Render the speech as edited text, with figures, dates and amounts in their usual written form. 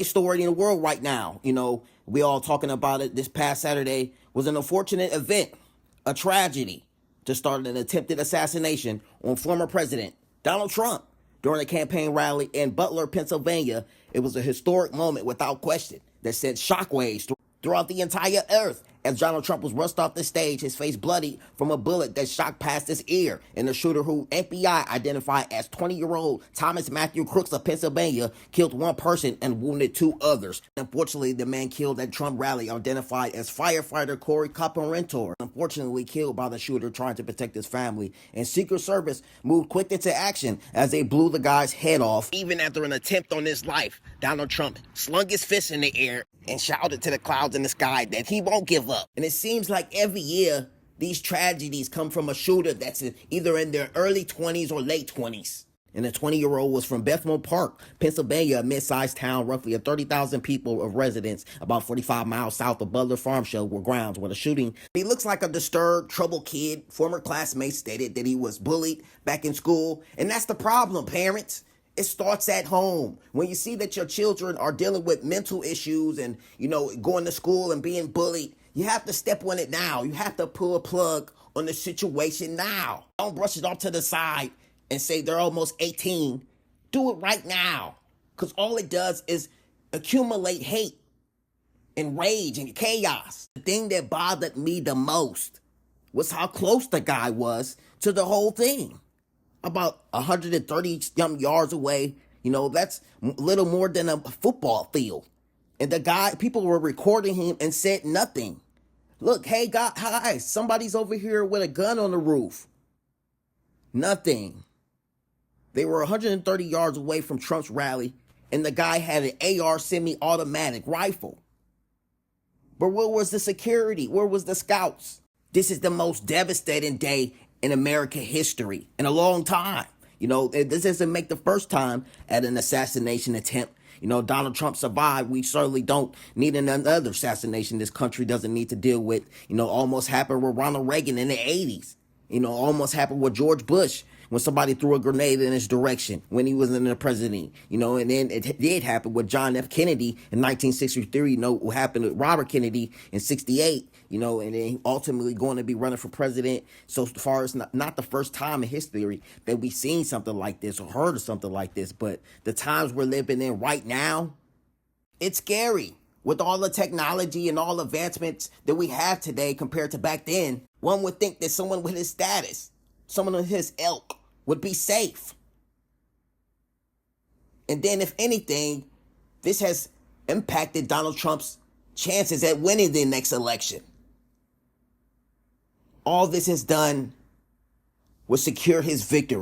story in the world right now. We all talking about it. This past Saturday was an unfortunate event, a tragedy, to start an attempted assassination on former President Donald Trump during a campaign rally in Butler, Pennsylvania. It was a historic moment without question that sent shockwaves throughout the entire earth. As Donald Trump was rushed off the stage, his face bloody from a bullet that shot past his ear. And the shooter, who FBI identified as 20-year-old Thomas Matthew Crooks of Pennsylvania, killed one person and wounded two others. Unfortunately, the man killed at Trump rally, identified as firefighter Corey Caparentor, unfortunately killed by the shooter trying to protect his family. And Secret Service moved quick into action as they blew the guy's head off. Even after an attempt on his life, Donald Trump slung his fist in the air and shouted to the clouds in the sky that he won't give up. And it seems like every year, these tragedies come from a shooter that's either in their early 20s or late 20s. And the 20-year-old was from Bethlehem Park, Pennsylvania, a mid-sized town, roughly 30,000 people of residents, about 45 miles south of Butler Farm Show grounds where the shooting. He looks like a disturbed, troubled kid. Former classmates stated that he was bullied back in school. And that's the problem, parents. It starts at home. When you see that your children are dealing with mental issues and, going to school and being bullied, you have to step on it now. You have to pull a plug on the situation now. Don't brush it off to the side and say they're almost 18. Do it right now. Because all it does is accumulate hate and rage and chaos. The thing that bothered me the most was how close the guy was to the whole thing. About 130 some yards away. That's little more than a football field. And people were recording him and said nothing. Look, hey, guys, somebody's over here with a gun on the roof. Nothing. They were 130 yards away from Trump's rally, and the guy had an AR semi-automatic rifle. But where was the security? Where was the scouts? This is the most devastating day in American history in a long time. This doesn't make the first time at an assassination attempt. Donald Trump survived. We certainly don't need another assassination this country doesn't need to deal with. Almost happened with Ronald Reagan in the 80s. Almost happened with George Bush when somebody threw a grenade in his direction when he was in the presidency. And then it did happen with John F. Kennedy in 1963. What happened with Robert Kennedy in 68. And then ultimately going to be running for president. So far, it's not the first time in history that we've seen something like this or heard of something like this. But the times we're living in right now, it's scary. With all the technology and all the advancements that we have today compared to back then, one would think that someone with his status, someone of his ilk, would be safe. And then, if anything, this has impacted Donald Trump's chances at winning the next election. All this has done was secure his victory.